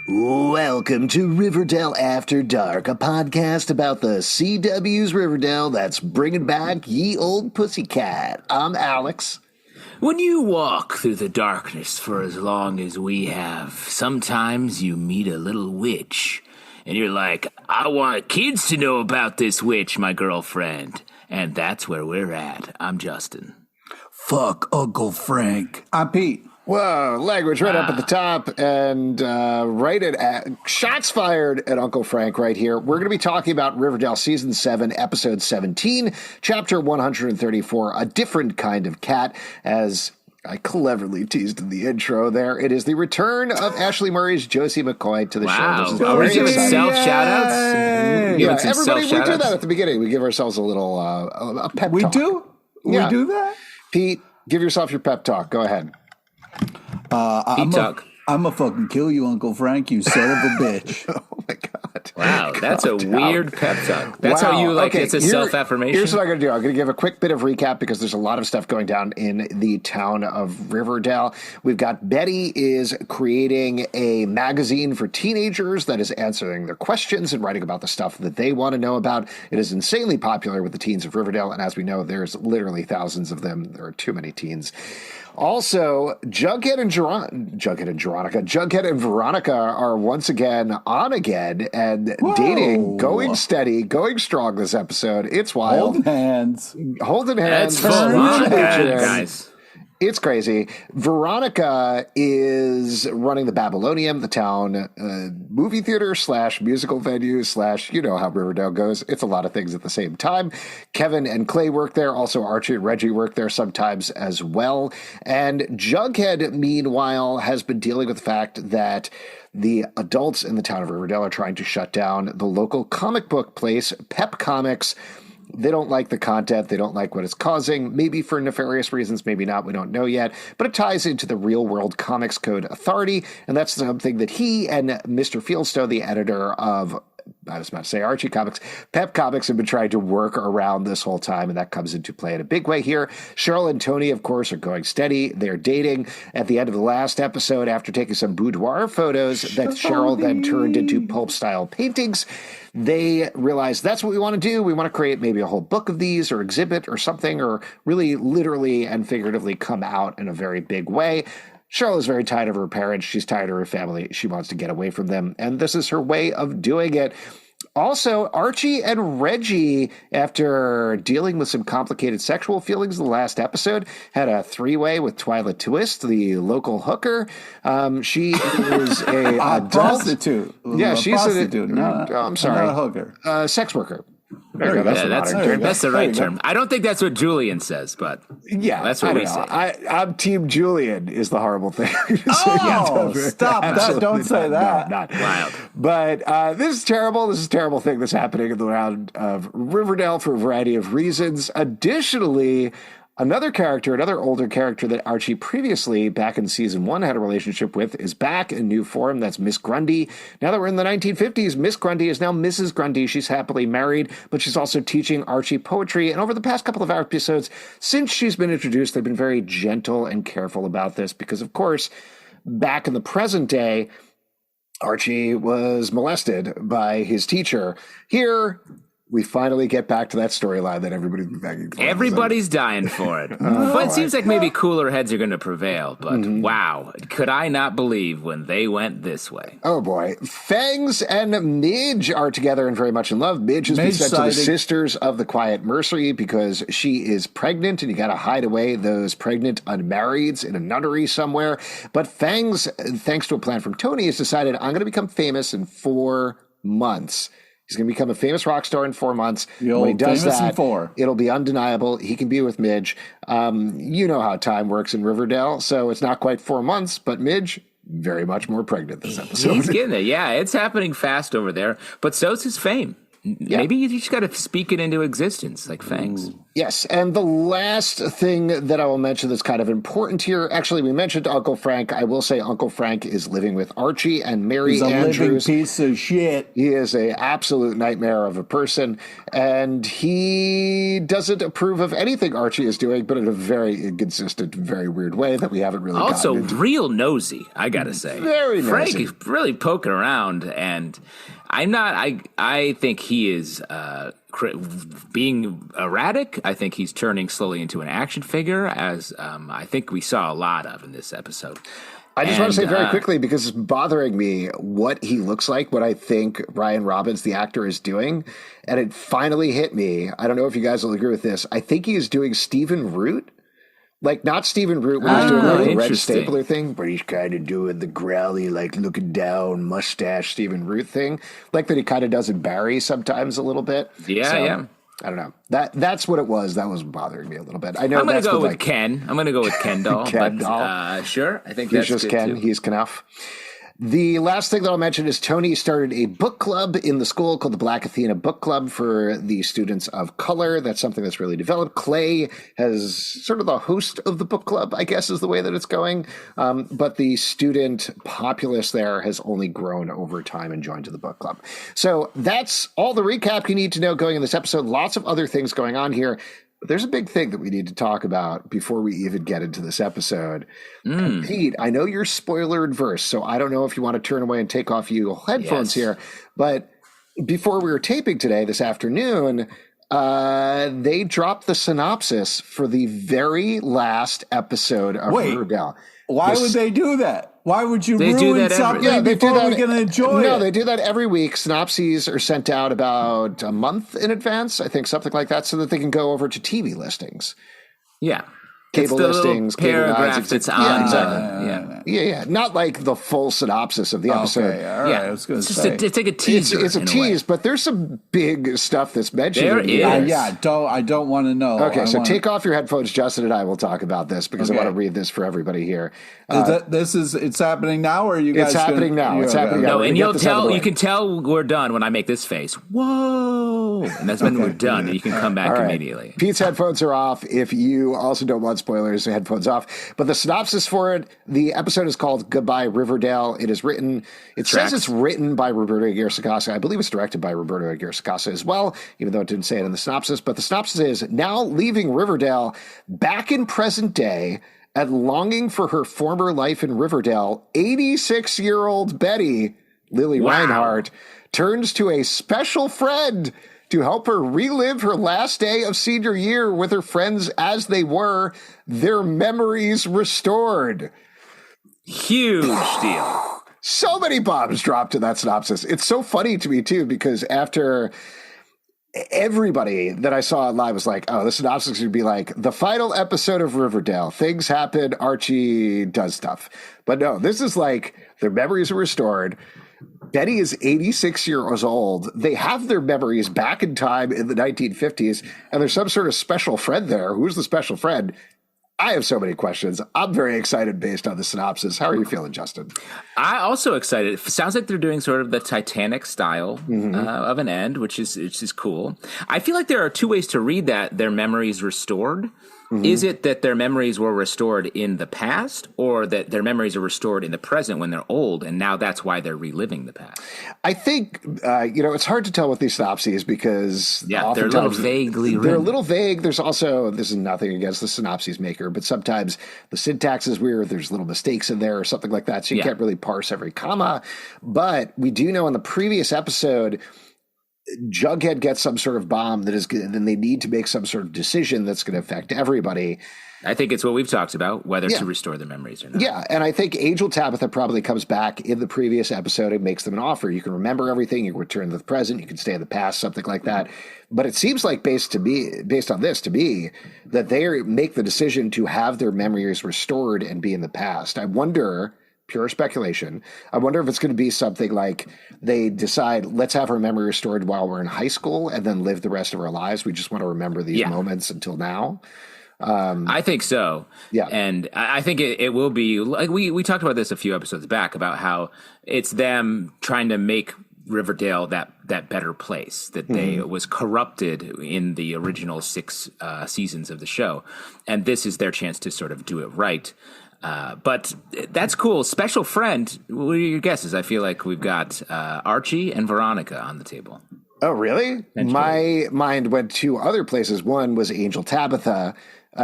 Welcome to Riverdale After Dark, a podcast about the CW's Riverdale that's bringing back ye old pussycat. I'm Alex. When you walk through the darkness for as long as we have, sometimes you meet a little witch. And you're like, I want kids to know about this witch, my girlfriend. And that's where we're at. I'm Justin. Fuck Uncle Frank. I'm Pete. Whoa, language right up at the top, and right at shots fired at Uncle Frank right here. We're going to be talking about Riverdale Season 7, Episode 17, Chapter 134, A Different Kind of Cat, as I cleverly teased in the intro there. It is the return of Ashley Murray's Josie McCoy to the show. This is we're giving self-shout-outs? Yeah, everybody, we do that at the beginning. We give ourselves a little a pep talk. We do? Yeah. We do that? Pete, give yourself your pep talk. Go ahead. I'm gonna fucking kill you, Uncle Frank, you son of a bitch. Oh my God. Wow, that's a weird pep talk. That's how you like, it's a self-affirmation. Here's what I'm going to do. I'm going to give a quick bit of recap because there's a lot of stuff going down in the town of Riverdale. We've got Betty is creating a magazine for teenagers that is answering their questions and writing about the stuff that they want to know about. It is insanely popular with the teens of Riverdale, and as we know, there's literally thousands of them. There are too many teens. Also, Jughead and Veronica are once again on again and dating, going steady, going strong this episode. It's wild. Holding hands. That's full on, guys. It's crazy. Veronica is running the Babylonium, the town movie theater / musical venue / you know how Riverdale goes. It's a lot of things at the same time. Kevin and Clay work there. Also, Archie and Reggie work there sometimes as well. And Jughead, meanwhile, has been dealing with the fact that the adults in the town of Riverdale are trying to shut down the local comic book place, Pep Comics. They don't like the content. They don't like what it's causing, maybe for nefarious reasons, maybe not. We don't know yet. But it ties into the Real World Comics Code Authority, and that's something that he and Mr. Fieldstone, the editor of, I was about to say Archie Comics, Pep Comics, have been trying to work around this whole time, and that comes into play in a big way here. Cheryl and Toni, of course, are going steady. They're dating. At the end of the last episode, after taking some boudoir photos that Cheryl then turned into pulp-style paintings, they realize that's what we want to do. We want to create maybe a whole book of these or exhibit or something, or really literally and figuratively come out in a very big way. Cheryl is very tired of her parents. She's tired of her family. She wants to get away from them, and this is her way of doing it. Also, Archie and Reggie, after dealing with some complicated sexual feelings in the last episode, had a three-way with Twyla Twist, the local hooker. She is a prostitute. Yeah, she's a prostitute. I'm sorry, not a hooker. Sex worker. That's the right term. I don't think that's what Julian says, but yeah, that's what we say. I'm Team Julian is the horrible thing. Stop that. Don't say that. Not wild. But this is terrible. This is a terrible thing that's happening in the round of Riverdale for a variety of reasons. Additionally, another older character that Archie previously, back in season 1, had a relationship with is back in new form. That's Miss Grundy. Now that we're in the 1950s, Miss Grundy is now Mrs. Grundy. She's happily married, but she's also teaching Archie poetry. And over the past couple of episodes, since she's been introduced, they've been very gentle and careful about this because, of course, back in the present day, Archie was molested by his teacher. Here, we finally get back to that storyline that everybody's been begging for. Everybody's dying for it. But it seems like maybe cooler heads are going to prevail. But wow, could I not believe when they went this way? Oh boy. Fangs and Midge are together and very much in love. Midge has been sent to the Sisters of the Quiet Mercy because she is pregnant, and you got to hide away those pregnant unmarrieds in a nunnery somewhere. But Fangs, thanks to a plan from Toni, has decided, I'm going to become famous in 4 months. He's going to become a famous rock star in 4 months. When he does that, it'll be undeniable. He can be with Midge. You know how time works in Riverdale, so it's not quite 4 months, but Midge, very much more pregnant this episode. He's getting it. Yeah, it's happening fast over there, but so's his fame. Yeah. Maybe you just got to speak it into existence, like Fangs. Yes, and the last thing that I will mention that's kind of important here, actually, we mentioned Uncle Frank. I will say Uncle Frank is living with Archie and Mary Andrews. He's a living piece of shit. He is an absolute nightmare of a person, and he doesn't approve of anything Archie is doing, but in a very inconsistent, very weird way that we haven't really also gotten into. Real nosy, I gotta say. Very nosy. Frank is really poking around, and I think he is being erratic. I think he's turning slowly into an action figure, as I think we saw a lot of in this episode. I just want to say very quickly, because it's bothering me what he looks like, what I think Ryan Robbins, the actor, is doing. And it finally hit me. I don't know if you guys will agree with this. I think he is doing Stephen Root. Like, not Stephen Root when he's doing the red stapler thing, but he's kind of doing the growly, like, looking down, mustache Stephen Root thing. Like that he kind of does in Barry sometimes a little bit. Yeah, so, yeah. I don't know. That's what it was. That was bothering me a little bit. I know I'm going to go with Ken. I'm going to go with Ken Doll. Ken but, Doll. Sure. I think he's that's just good Ken. too. He's Knuff. The last thing that I'll mention is Toni started a book club in the school called the Black Athena Book Club for the students of color. That's something that's really developed. Clay has sort of the host of the book club, I guess is the way that it's going. But the student populace there has only grown over time and joined to the book club. So that's all the recap you need to know going in this episode. Lots of other things going on here. But there's a big thing that we need to talk about before we even get into this episode. Pete, I know you're spoiler adverse, so I don't know if you want to turn away and take off your headphones here. But before we were taping today, this afternoon, they dropped the synopsis for the very last episode of Riverdale. Why would they do that? Why would you ruin something before we're going to enjoy it? No, they do that every week. Synopses are sent out about a month in advance, I think, something like that, so that they can go over to TV listings. Yeah. Cable listings, paragraph that's on. Yeah, exactly. Yeah. Not like the full synopsis of the episode. Okay, all right. I was going to say. It's like a teaser. It's a tease, but there's some big stuff that's mentioned. There is. I don't want to know. Okay, so take off your headphones. Justin and I will talk about this because I want to read this for everybody here. It's happening now, or are you guys? It's happening now. It's happening now. No, and you can tell we're done when I make this face. Whoa! And that's when we're done. And you can come back immediately. Pete's headphones are off. If you also don't want spoilers, headphones off. But the synopsis for it, the episode is called Goodbye Riverdale. It is written, says it's written by Roberto Aguirre Sacasa. I believe it's directed by Roberto Aguirre Sacasa as well, even though it didn't say it in the synopsis. But the synopsis is, now leaving Riverdale, back in present day, and longing for her former life in Riverdale, 86-year-old Betty, Lily Reinhardt, turns to a special friend to help her relive her last day of senior year with her friends as they were, their memories restored. Huge deal. So many bombs dropped in that synopsis. It's so funny to me, too, because after everybody that I saw online was like, oh, the synopsis would be like, the final episode of Riverdale. Things happen, Archie does stuff. But no, this is like, their memories are restored. Betty is 86 years old. They have their memories back in time in the 1950s, and there's some sort of special friend there. Who's the special friend? I have so many questions. I'm very excited based on the synopsis. How are you feeling, Justin? I'm also excited. It sounds like they're doing sort of the Titanic style of an end, which is cool. I feel like there are two ways to read that, their memories restored. Mm-hmm. Is it that their memories were restored in the past, or that their memories are restored in the present when they're old, and now that's why they're reliving the past? I think, it's hard to tell with these synopses because they're a little vaguely written. They're a little vague. There's also, this is nothing against the synopses maker, but sometimes the syntax is weird. There's little mistakes in there or something like that, so you can't really parse every comma. But we do know in the previous episode, Jughead gets some sort of bomb that is good, then they need to make some sort of decision that's going to affect everybody. I think it's what we've talked about, whether to restore their memories or not. Yeah, and I think Angel Tabitha probably comes back in the previous episode and makes them an offer. You can remember everything, you can return to the present, you can stay in the past, something like that. But it seems like based on this to me, that they make the decision to have their memories restored and be in the past. I wonder pure speculation. I wonder if it's going to be something like they decide, let's have our memory restored while we're in high school and then live the rest of our lives. We just want to remember these moments until now. I think so. Yeah. And I think it will be like we talked about this a few episodes back about how it's them trying to make Riverdale that better place that they was corrupted in the original 6 seasons of the show. And this is their chance to sort of do it right. But that's cool. Special friend. What are your guesses? I feel like we've got Archie and Veronica on the table. Oh, really? My mind went to other places. One was Angel Tabitha.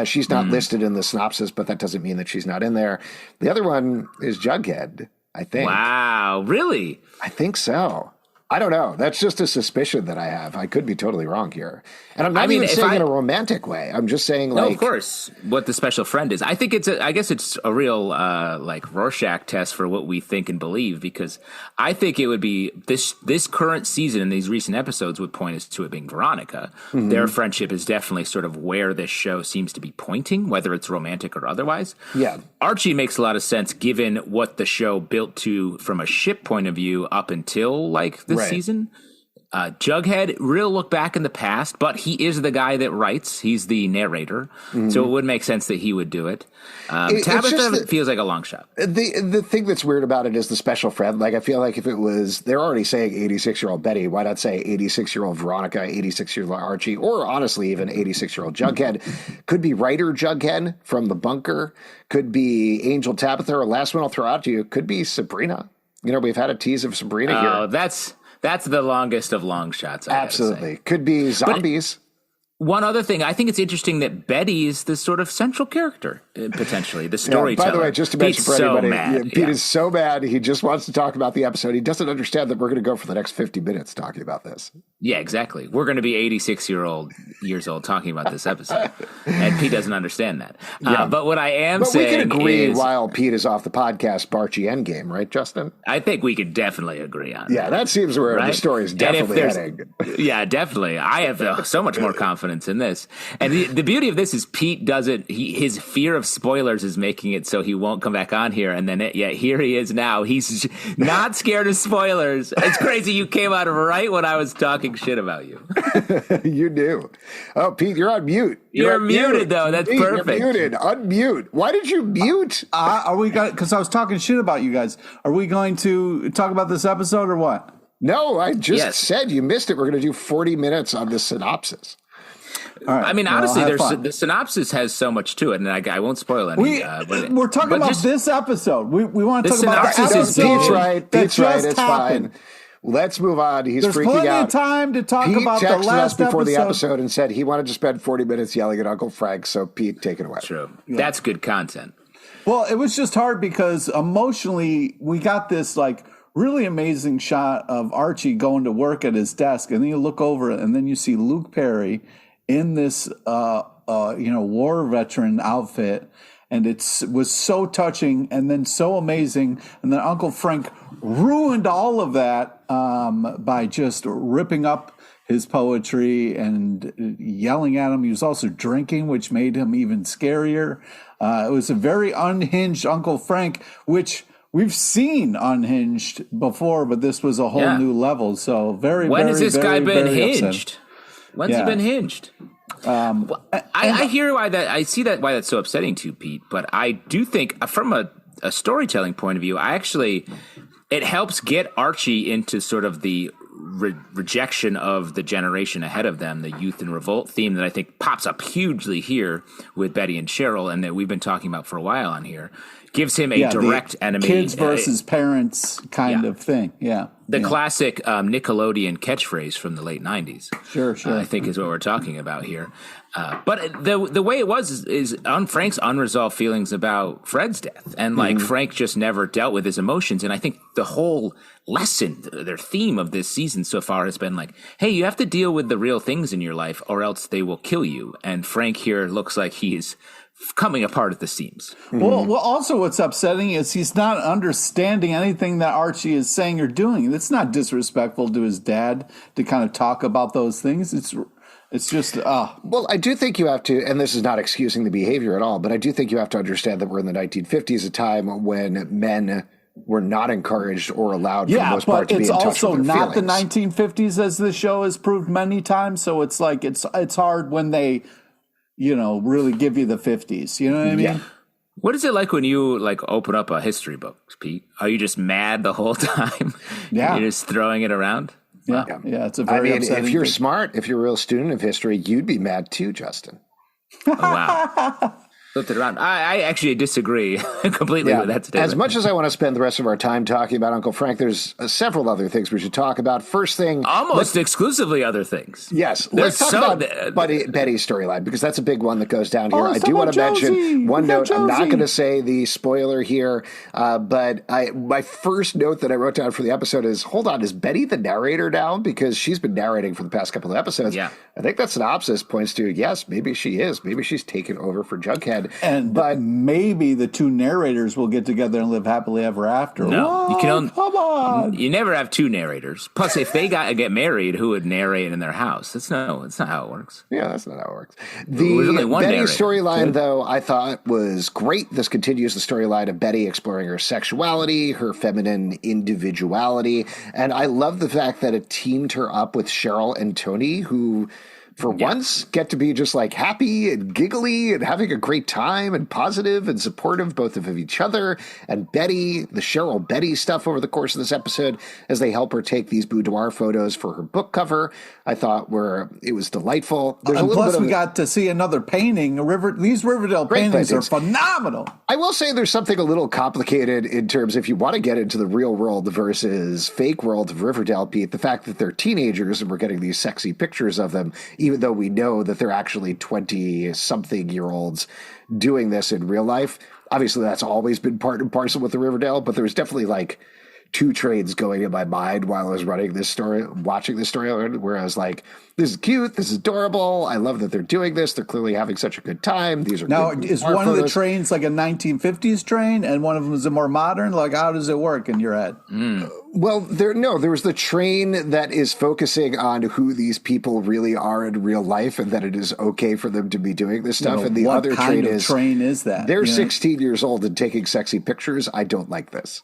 She's not listed in the synopsis, but that doesn't mean that she's not in there. The other one is Jughead, I think. Wow, really? I think so. I don't know. That's just a suspicion that I have. I could be totally wrong here. And I'm not even saying in a romantic way. I'm just saying like... No, of course, what the special friend is. I think I guess it's a real like Rorschach test for what we think and believe, because I think it would be this current season and these recent episodes would point us to it being Veronica. Their friendship is definitely sort of where this show seems to be pointing, whether it's romantic or otherwise. Yeah. Archie makes a lot of sense given what the show built to from a ship point of view up until like this season. Jughead, real look back in the past, but he is the guy that writes. He's the narrator. So it would make sense that he would do it. Tabitha feels like a long shot. The thing that's weird about it is the special friend. Like, I feel like if it was, they're already saying 86-year-old Betty, why not say 86-year-old Veronica, 86-year-old Archie, or honestly, even 86-year-old Jughead? Could be writer Jughead from The Bunker. Could be Angel Tabitha, or last one I'll throw out to you, could be Sabrina. You know, we've had a tease of Sabrina here. Oh, that's the longest of long shots. Absolutely. Could be zombies. But one other thing, I think it's interesting that Betty is the sort of central character, potentially, the storyteller. By the way, just to mention for anybody, Pete is so mad. He just wants to talk about the episode. He doesn't understand that we're going to go for the next 50 minutes talking about this. Yeah, exactly. We're going to be 86 years old talking about this episode. And Pete doesn't understand that. But what I am saying we can agree is, while Pete is off the podcast, Barchi Endgame, right, Justin? I think we could definitely agree on that. Yeah, that seems where the story is definitely heading. Yeah, definitely. I have so much more confidence in this. And the beauty of this is Pete doesn't, his fear of spoilers is making it so he won't come back on here. And then here he is now. He's not scared of spoilers. It's crazy. You came out right when I was talking shit about you. You knew. Oh, Pete, you're on mute. You're muted, though. That's Pete, perfect. You're muted. Unmute. Why did you mute? Are we going? Because I was talking shit about you guys. Are we going to talk about this episode or what? No, I just said you missed it. We're going to do 40 minutes on the synopsis. All right. I mean, honestly, the synopsis has so much to it, and I won't spoil any. We're talking about this episode. We want to talk about the episode. Pete's right. Pete's right. It's fine. Let's move on. He's There's freaking plenty out. Of time to talk Pete about the texted last us before the episode. episode and said he wanted to spend 40 minutes yelling at Uncle Frank. So Pete, take it away. True. Yeah. That's good content. Well, it was just hard because emotionally we got this like really amazing shot of Archie going to work at his desk, and then you look over and then you see Luke Perry in this war veteran outfit. And it was so touching and then so amazing. And then Uncle Frank ruined all of that by just ripping up his poetry and yelling at him. He was also drinking, which made him even scarier. It was a very unhinged Uncle Frank, which we've seen unhinged before, but this was a whole new level. So when has this guy been hinged? When's he been hinged? I hear why that. I see that why that's so upsetting to you, Pete. But I do think, from a storytelling point of view, it helps get Archie into sort of the rejection of the generation ahead of them, the youth and revolt theme that I think pops up hugely here with Betty and Cheryl, and that we've been talking about for a while on here. Gives him a direct enemy. Kids versus parents kind of thing. Yeah. The classic Nickelodeon catchphrase from the late 90s. Sure. I think is what we're talking about here. But the way it was is on Frank's unresolved feelings about Fred's death. And like Frank just never dealt with his emotions. And I think the whole lesson, their theme of this season so far has been like, hey, you have to deal with the real things in your life or else they will kill you. And Frank here looks like he's coming apart at the seams. Well, also what's upsetting is he's not understanding anything that Archie is saying or doing. It's not disrespectful to his dad to kind of talk about those things. It's just, Well, I do think you have to, and this is not excusing the behavior at all, but I do think you have to understand that we're in the 1950s, a time when men were not encouraged or allowed for the most part to be in touch with their feelings. Yeah, but it's also not the 1950s, as the show has proved many times. So it's like it's hard when they, really give you the 50s. You know what I mean? Yeah. What is it like when you open up a history book, Pete? Are you just mad the whole time? Yeah. You're just throwing it around? Yeah, yeah, it's a very upsetting if you're thing. smart, if you're a real student of history, you'd be mad too, Justin. Oh, wow. Flipped it around. I actually disagree completely with that statement. As much as I want to spend the rest of our time talking about Uncle Frank, there's several other things we should talk about. First thing... Almost exclusively other things. Yes. Let's talk about Betty's storyline, because that's a big one that goes down here. I do want to mention one note. I'm not going to say the spoiler here, but my first note that I wrote down for the episode is, hold on, is Betty the narrator now? Because she's been narrating for the past couple of episodes. Yeah. I think that synopsis points to, yes, maybe she is. Maybe she's taken over for Jughead. But maybe the two narrators will get together and live happily ever after. No, you can come on. You never have two narrators. Plus, if they get married, who would narrate in their house? That's not how it works. Yeah, that's not how it works. The Betty storyline, though, I thought was great. This continues the storyline of Betty exploring her sexuality, her feminine individuality, and I love the fact that it teamed her up with Cheryl and Toni, who for once get to be just happy and giggly and having a great time and positive and supportive both of each other. And Betty, the Cheryl Betty stuff over the course of this episode as they help her take these boudoir photos for her book cover, I thought it was delightful. There's a little bit we got to see another painting. These Riverdale paintings are phenomenal. I will say there's something a little complicated in terms, if you want to get into the real world versus fake world of Riverdale, Pete, the fact that they're teenagers and we're getting these sexy pictures of them, even though we know that they're actually 20-something-year-olds doing this in real life. Obviously, that's always been part and parcel with the Riverdale, but there was definitely two trains going in my mind while I was watching this story, where I was like, this is cute, this is adorable, I love that they're doing this, they're clearly having such a good time. These are now, is one of the trains like a 1950s train and one of them is a more modern? How does it work in your head? Well, there was the train that is focusing on who these people really are in real life and that it is okay for them to be doing this stuff. And the other train is that? They're 16 years old and taking sexy pictures. I don't like this.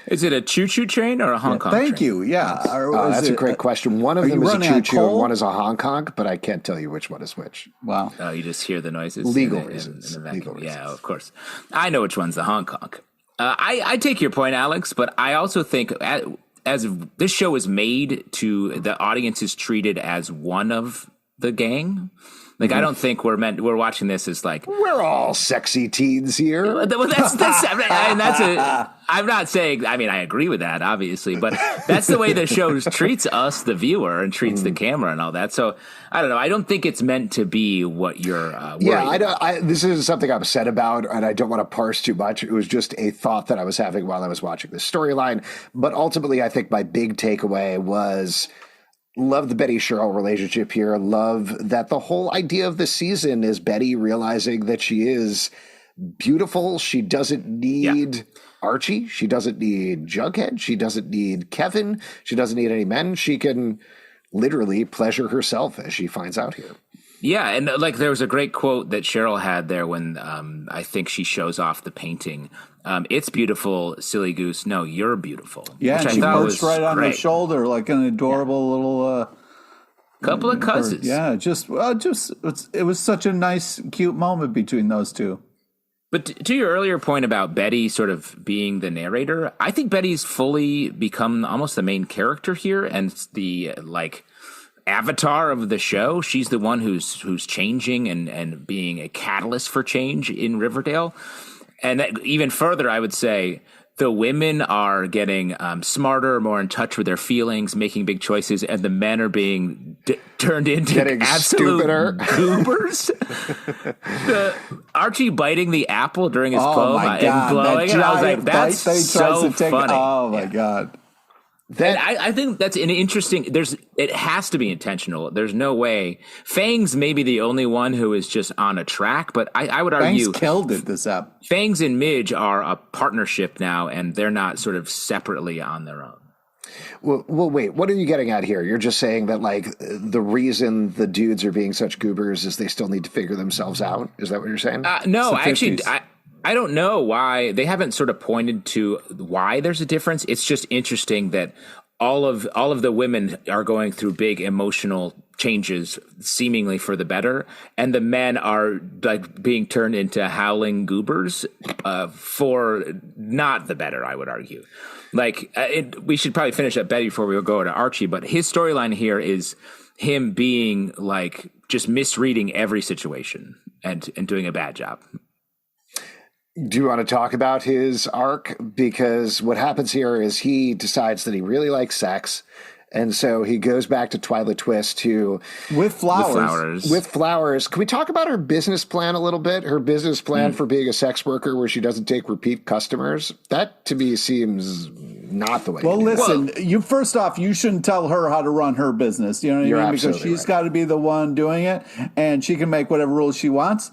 Is it a choo-choo train or a Hong Kong train? Thank you. Yeah. That's a great question. One of them is a choo-choo and one is a Hong Kong, but I can't tell you which one is which. Wow. Oh, you just hear the noises? Legal reasons. Yeah, of course. I know which one's the Hong Kong. I take your point, Alex, but I also think as this show is made the audience is treated as one of the gang. I don't think we're watching this as we're all sexy teens here. Well, I'm not saying, I agree with that, obviously, but that's the way the show treats us, the viewer, and treats the camera and all that. So I don't know. I don't think it's meant to be what you're worried about. This is something I'm upset about, and I don't want to parse too much. It was just a thought that I was having while I was watching this storyline. But ultimately, I think my big takeaway was, love the Betty Cheryl relationship here. Love that the whole idea of the season is Betty realizing that she is beautiful. She doesn't need Archie. She doesn't need Jughead. She doesn't need Kevin. She doesn't need any men. She can literally pleasure herself, as she finds out here. Yeah, and there was a great quote that Cheryl had there when I think she shows off the painting. It's beautiful, silly goose. No, you're beautiful. Yeah, which and she perched right on her shoulder like an adorable little couple of cousins. Yeah, it was such a nice, cute moment between those two. But to your earlier point about Betty sort of being the narrator, I think Betty's fully become almost the main character here, and the avatar of the show. She's the one who's changing and being a catalyst for change in Riverdale. And even further, I would say the women are getting smarter, more in touch with their feelings, making big choices, and the men are being turned into absolute goobers. Archie biting the apple during his clove and blowing it. I was like, that's so funny. Oh, my God. I think that's an interesting. It has to be intentional. There's no way. Fangs may be the only one who is just on a track, but I would argue Fangs killed it this up. Fangs and Midge are a partnership now, and they're not sort of separately on their own. Well, wait. What are you getting at here? You're just saying that like the reason the dudes are being such goobers is they still need to figure themselves out. Is that what you're saying? No, It's the actually, 50s. I don't know why they haven't sort of pointed to why there's a difference. It's just interesting that all of the women are going through big emotional changes, seemingly for the better, and the men are like being turned into howling goobers for not the better. I would argue. Like we should probably finish up Betty before we go to Archie, but his storyline here is him being like just misreading every situation and doing a bad job. Do you want to talk about his arc? Because what happens here is he decides that he really likes sex. And so he goes back to Twyla Twist to With flowers. with flowers. Can we talk about her business plan a little bit? Her business plan for being a sex worker where she doesn't take repeat customers. That to me seems not the way. Well, to do it. listen, you first off, you shouldn't tell her how to run her business. You know what You're I mean? Because absolutely she's right. got to be the one doing it, and she can make whatever rules she wants.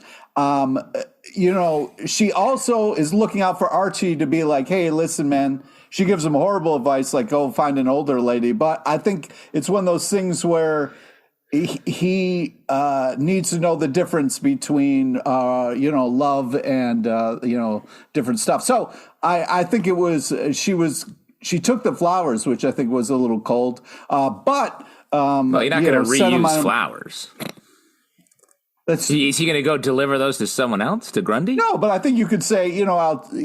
You know, she also is looking out for Archie to be like, hey, listen, man. She gives him horrible advice, like go find an older lady. But I think it's one of those things where he needs to know the difference between, love and, different stuff. So I think it was, she took the flowers, which I think was a little cold. Well, you're not going to reuse flowers. Is he going to go deliver those to someone else, to Grundy? No, but I think you could say,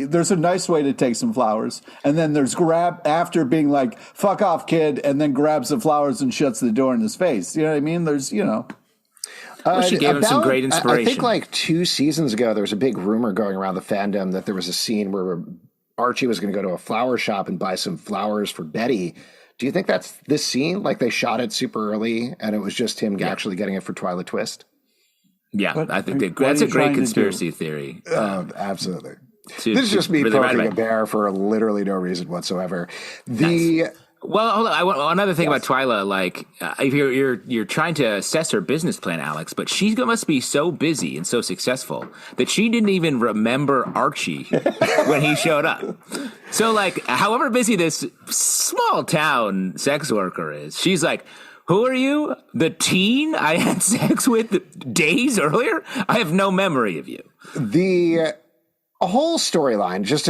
there's a nice way to take some flowers. And then there's grab after being like, fuck off, kid, and then grabs the flowers and shuts the door in his face. You know what I mean? There's, Well, she gave him some great inspiration. I think like 2 seasons ago, there was a big rumor going around the fandom that there was a scene where Archie was going to go to a flower shop and buy some flowers for Betty. Do you think that's this scene? Like they shot it super early and it was just him actually getting it for Twyla Twist? Yeah, I think that's a great conspiracy theory. Absolutely. This is just me poking a bear for literally no reason whatsoever. Well, hold on. Another thing about Twyla, like if you're trying to assess her business plan, Alex, but she must be so busy and so successful that she didn't even remember Archie when he showed up. So, like, however busy this small town sex worker is, she's like, who are you? The teen I had sex with days earlier? I have no memory of you. The whole storyline, just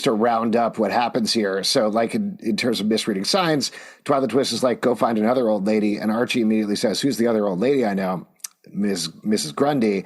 to round up what happens here. So, like in terms of misreading signs, Twyla Twist is like, go find another old lady. And Archie immediately says, who's the other old lady I know? Mrs. Grundy.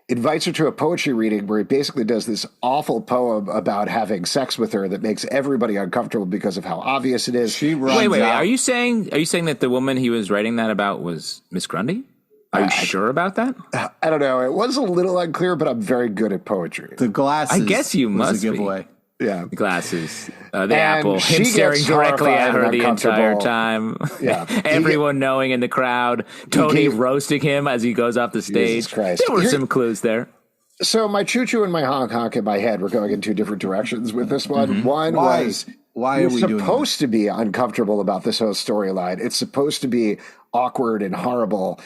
Invites her to a poetry reading where he basically does this awful poem about having sex with her that makes everybody uncomfortable because of how obvious it is. Wait. Are you saying that the woman he was writing that about was Miss Grundy? Are you sure about that? I don't know. It was a little unclear, but I'm very good at poetry. The glasses. I guess you must a giveaway. Yeah. The glasses, the apple, him she staring gets directly at her horrified and the entire uncomfortable. time. Yeah. Everyone knowing in the crowd. Tony roasting him as he goes off the stage. Jesus Christ. There were some clues there. So my choo-choo and my honk-honk in my head were going in 2 different directions with this one. Mm-hmm. One Why? was, Why are we doing supposed to be uncomfortable about this whole storyline. It's supposed to be awkward and horrible.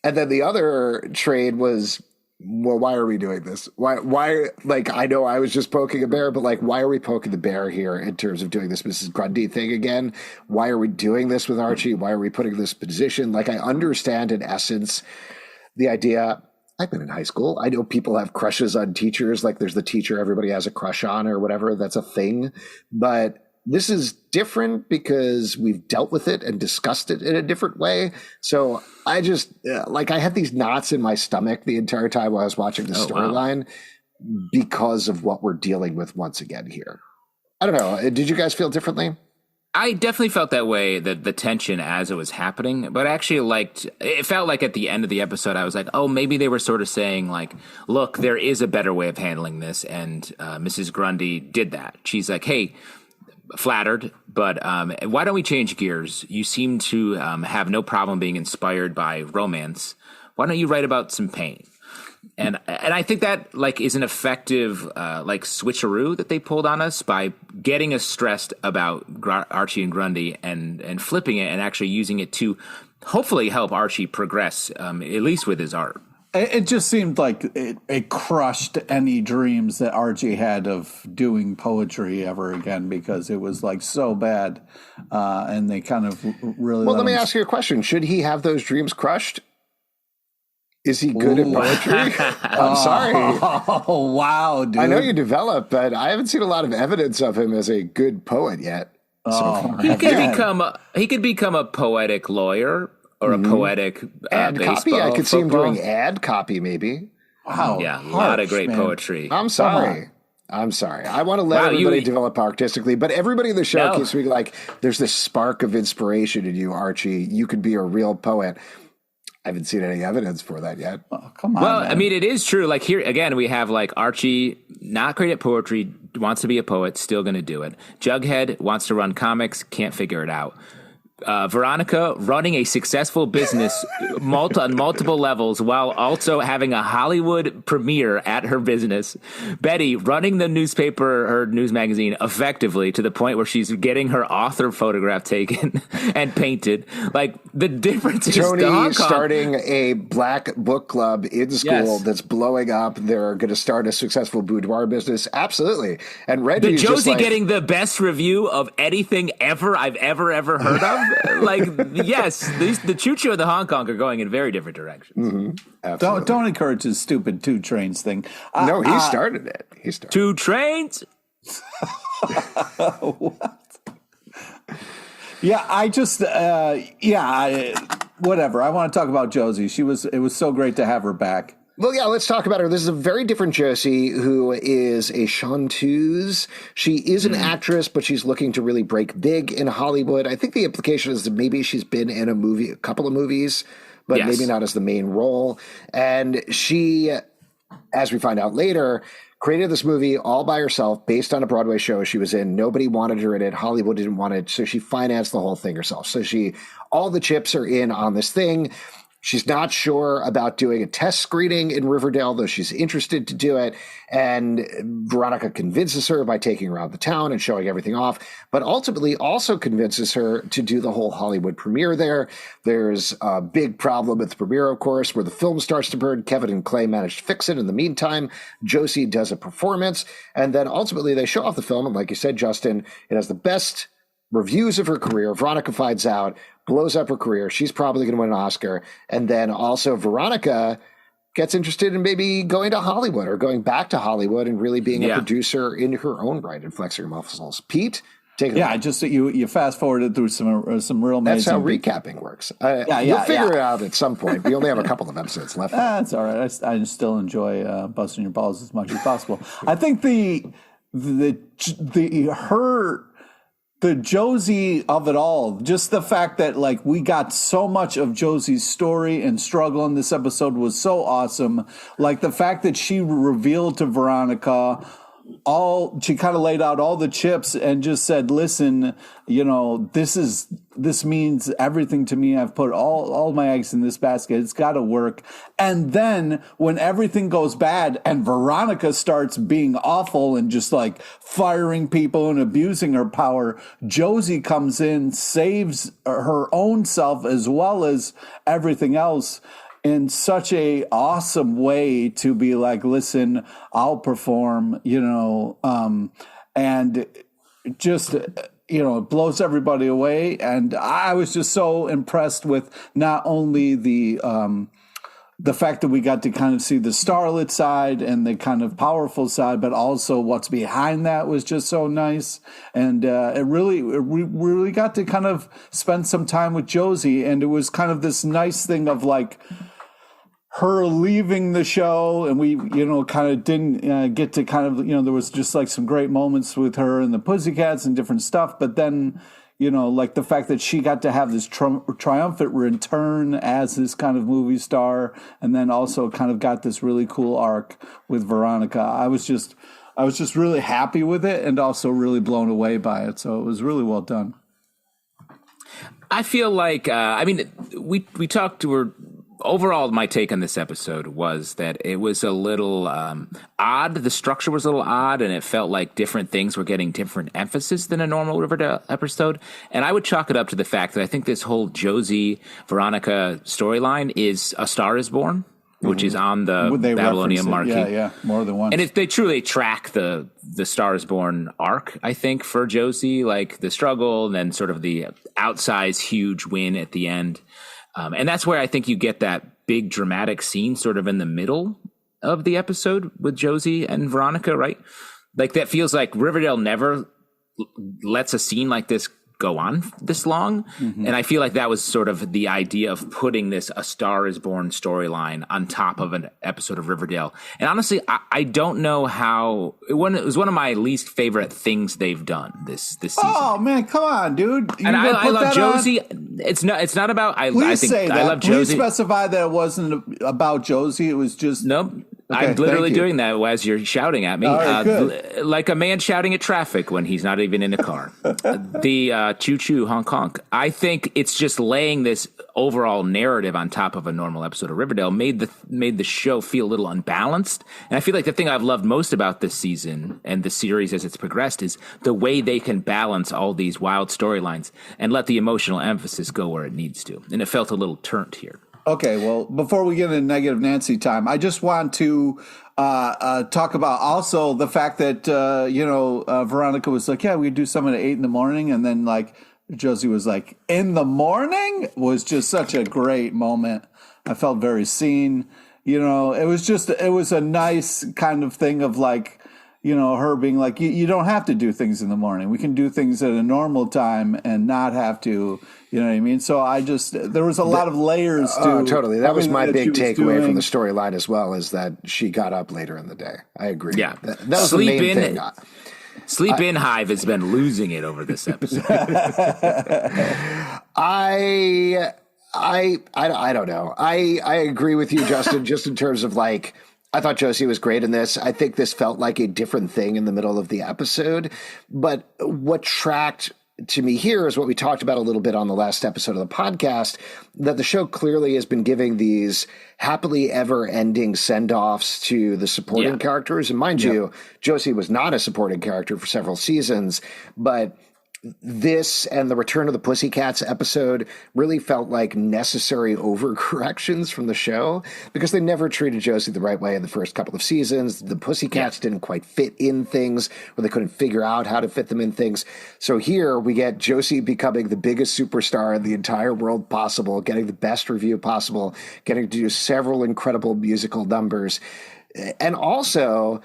And then the other trade was, well, why are we doing this? Why, like, I know I was just poking a bear, but like, why are we poking the bear here in terms of doing this Mrs. Grundy thing again? Why are we doing this with Archie? Why are we putting this position? Like, I understand in essence the idea. I've been in high school. I know people have crushes on teachers. Like there's the teacher everybody has a crush on or whatever. That's a thing. But this is different because we've dealt with it and discussed it in a different way. So I just I had these knots in my stomach the entire time while I was watching the storyline because of what we're dealing with once again here. I don't know. Did you guys feel differently? I definitely felt that way, the tension as it was happening, but I actually it felt like at the end of the episode, I was like, oh, maybe they were sort of saying like, look, there is a better way of handling this. And Mrs. Grundy did that. She's like, hey, flattered, but why don't we change gears? You seem to have no problem being inspired by romance. Why don't you write about some pain? And I think that is an effective switcheroo that they pulled on us by getting us stressed about Archie and Grundy and flipping it and actually using it to hopefully help Archie progress, at least with his art. It just seemed like it crushed any dreams that Archie had of doing poetry ever again, because it was like so bad, and they kind of really. Well, let me ask you a question: should he have those dreams crushed? Is he good at poetry? I'm sorry. Oh wow, dude! I know you developed, but I haven't seen a lot of evidence of him as a good poet yet. He could become a poetic lawyer. Or a poetic ad baseball, copy. I could see him football. doing ad copy, maybe. Wow, Yeah, a lot of great poetry. I'm sorry. I want to let everybody develop artistically, but everybody in the show keeps being like, "There's this spark of inspiration in you, Archie. You could be a real poet." I haven't seen any evidence for that yet. Oh, come on. Well, man. I mean, it is true. Like here again, we have like Archie, not great at poetry, wants to be a poet, still going to do it. Jughead wants to run comics, can't figure it out. Veronica running a successful business on multiple levels while also having a Hollywood premiere at her business. Betty running the newspaper, her news magazine, effectively to the point where she's getting her author photograph taken and painted. Like the difference is Toni starting a black book club in school that's blowing up. They're going to start a successful boudoir business. Absolutely. And Reggie's the Josie just like, getting the best review of anything ever I've ever heard of. Like, yes, the choo-choo and the Hong Kong are going in very different directions. Mm-hmm. Don't encourage his stupid 2 trains thing. No, he started it. 2 trains? What? Yeah, I just, whatever. I want to talk about Josie. It was so great to have her back. Well, yeah, let's talk about her. This is a very different Josie, who is a chanteuse. She is an actress, but she's looking to really break big in Hollywood. I think the implication is that maybe she's been in a couple of movies, but maybe not as the main role. And she, as we find out later, created this movie all by herself based on a Broadway show she was in. Nobody wanted her in it. Hollywood didn't want it. So she financed the whole thing herself. So all the chips are in on this thing. She's not sure about doing a test screening in Riverdale, though she's interested to do it. And Veronica convinces her by taking her around the town and showing everything off, but ultimately also convinces her to do the whole Hollywood premiere there. There's a big problem at the premiere, of course, where the film starts to burn. Kevin and Clay manage to fix it. In the meantime, Josie does a performance, and then ultimately they show off the film. And like you said, Justin, it has the best reviews of her career. Veronica finds out, blows up her career. She's probably going to win an Oscar. And then also Veronica gets interested in maybe going to Hollywood or going back to Hollywood and really being a producer in her own right and flexing her muscles. Pete, take it away. I just you fast forwarded through some real amazing. That's how recapping works. You'll figure it out at some point. We only have a couple of episodes left. That's all right. I still enjoy busting your balls as much as possible. I think the Josie of it all, just the fact that like we got so much of Josie's story and struggle in this episode was so awesome. Like the fact that she revealed to Veronica she kind of laid out all the chips and just said, listen, this means everything to me. I've put all my eggs in this basket. It's got to work. And then when everything goes bad and Veronica starts being awful and just like firing people and abusing her power, Josie comes in, saves her own self as well as everything else in such a awesome way to be like, listen, I'll perform, and just, it blows everybody away. And I was just so impressed with not only the fact that we got to kind of see the starlet side and the kind of powerful side, but also what's behind that was just so nice. And we really got to kind of spend some time with Josie. And it was kind of this nice thing of like, her leaving the show, and we, kind of didn't get to kind of, there was just like some great moments with her and the Pussycats and different stuff. But then, like the fact that she got to have this triumphant return as this kind of movie star, and then also kind of got this really cool arc with Veronica. I was just really happy with it and also really blown away by it. So it was really well done. I feel like, we talked to her. Overall, my take on this episode was that it was a little odd. The structure was a little odd, and it felt like different things were getting different emphasis than a normal Riverdale episode. And I would chalk it up to the fact that I think this whole Josie Veronica storyline is A Star Is Born. which is on the Babylonian marquee. Yeah, more than once. And they truly track the Star is Born arc, I think, for Josie, like the struggle and then sort of the outsized huge win at the end. And that's where I think you get that big dramatic scene sort of in the middle of the episode with Josie and Veronica, right? Like that feels like Riverdale never lets a scene like this go on this long. Mm-hmm. And I feel like that was sort of the idea of putting this A Star is Born storyline on top of an episode of Riverdale. And honestly, I don't know how it was one of my least favorite things they've done this season. Oh man, come on, dude. And I love Josie. It's not about I think say that. I love Josie. Please specify that it wasn't about Josie. It was just nope. Okay, I'm literally doing that as you're shouting at me, like a man shouting at traffic when he's not even in a car. The choo-choo, honk-honk. I think it's just laying this overall narrative on top of a normal episode of Riverdale made the show feel a little unbalanced. And I feel like the thing I've loved most about this season and the series as it's progressed is the way they can balance all these wild storylines and let the emotional emphasis go where it needs to. And it felt a little turnt here. Okay, well, before we get into Negative Nancy time, I just want to talk about also the fact that, Veronica was like, yeah, we do something at 8 a.m. And then, like, Josie was like, in the morning? Was just such a great moment. I felt very seen. It was a nice kind of thing of, like, her being like, you don't have to do things in the morning. We can do things at a normal time and not have to, you know what I mean? So there was a lot of layers to. Oh, totally. That was my big takeaway from the storyline as well, is that she got up later in the day. I agree. Yeah. That was the main thing. Sleep In Hive has been losing it over this episode. I don't know. I agree with you, Justin, just in terms of like, I thought Josie was great in this. I think this felt like a different thing in the middle of the episode. But what tracked to me here is what we talked about a little bit on the last episode of the podcast, that the show clearly has been giving these happily ever ending send-offs to the supporting characters. And mind you, Josie was not a supporting character for several seasons, but this and the Return of the Pussycats episode really felt like necessary overcorrections from the show, because they never treated Josie the right way in the first couple of seasons. The Pussycats didn't quite fit in things, or they couldn't figure out how to fit them in things. So here we get Josie becoming the biggest superstar in the entire world possible, getting the best review possible, getting to do several incredible musical numbers. And also,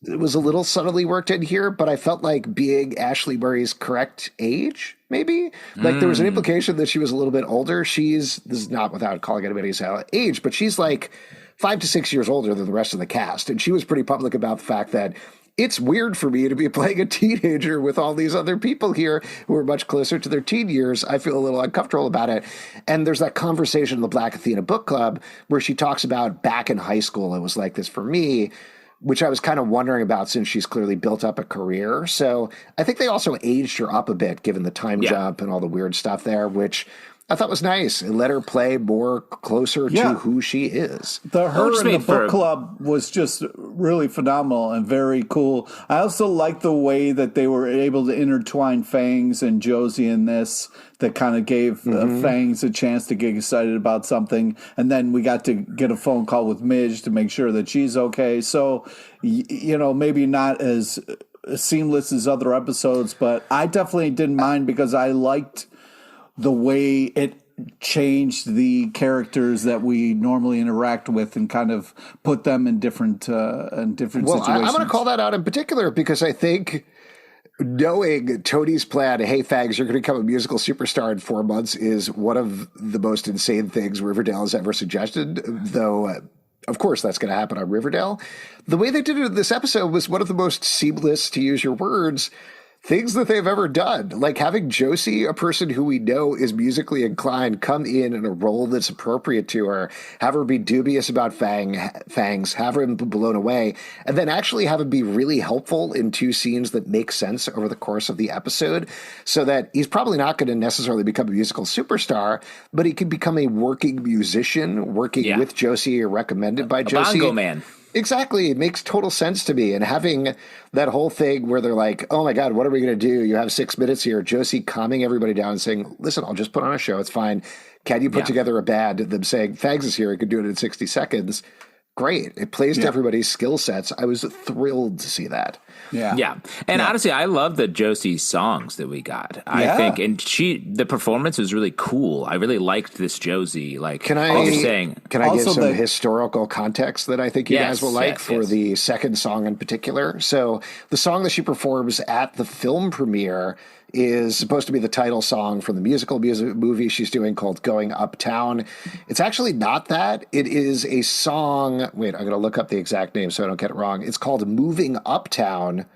it was a little subtly worked in here, but I felt like being Ashley Murray's correct age, maybe. Like there was an implication that she was a little bit older. This is not without calling anybody's age, but she's like 5 to 6 years older than the rest of the cast. And she was pretty public about the fact that it's weird for me to be playing a teenager with all these other people here who are much closer to their teen years. I feel a little uncomfortable about it. And there's that conversation in the Black Athena book club where she talks about back in high school, it was like this for me, which I was kind of wondering about since she's clearly built up a career. So I think they also aged her up a bit, given the time jump and all the weird stuff there, which I thought was nice. It let her play more closer to who she is. Her in the book club was just really phenomenal and very cool. I also like the way that they were able to intertwine Fangs and Josie in this, that kind of gave Fangs a chance to get excited about something. And then we got to get a phone call with Midge to make sure that she's okay. So, maybe not as seamless as other episodes, but I definitely didn't mind because I liked the way it changed the characters that we normally interact with and kind of put them in different situations. Well, I'm going to call that out in particular because I think knowing Tony's plan, hey, Fags, you're going to become a musical superstar in 4 months, is one of the most insane things Riverdale has ever suggested, though of course that's going to happen on Riverdale. The way they did it in this episode was one of the most seamless, to use your words, things that they've ever done. Like having Josie, a person who we know is musically inclined, come in a role that's appropriate to her, have her be dubious about Fangs, have her be blown away, and then actually have him be really helpful in 2 scenes that make sense over the course of the episode, so that he's probably not going to necessarily become a musical superstar, but he can become a working musician, working with Josie or recommended by Josie. Bongo man. Exactly. It makes total sense to me. And having that whole thing where they're like, oh my God, what are we going to do? You have 6 minutes here. Josie calming everybody down and saying, listen, I'll just put on a show. It's fine. Can you put together a band and them saying, Fags is here, I could do it in 60 seconds? Great. It plays to everybody's skill sets. I was thrilled to see that. Yeah. And honestly, I love the Josie songs that we got. I think, and the performance was really cool. I really liked this Josie. Like, can I give some historical context that I think you guys will like for the second song in particular? So the song that she performs at the film premiere is supposed to be the title song from the musical movie she's doing called Going Uptown. It's actually not that. It is a song. Wait, I'm going to look up the exact name so I don't get it wrong. It's called Moving Uptown.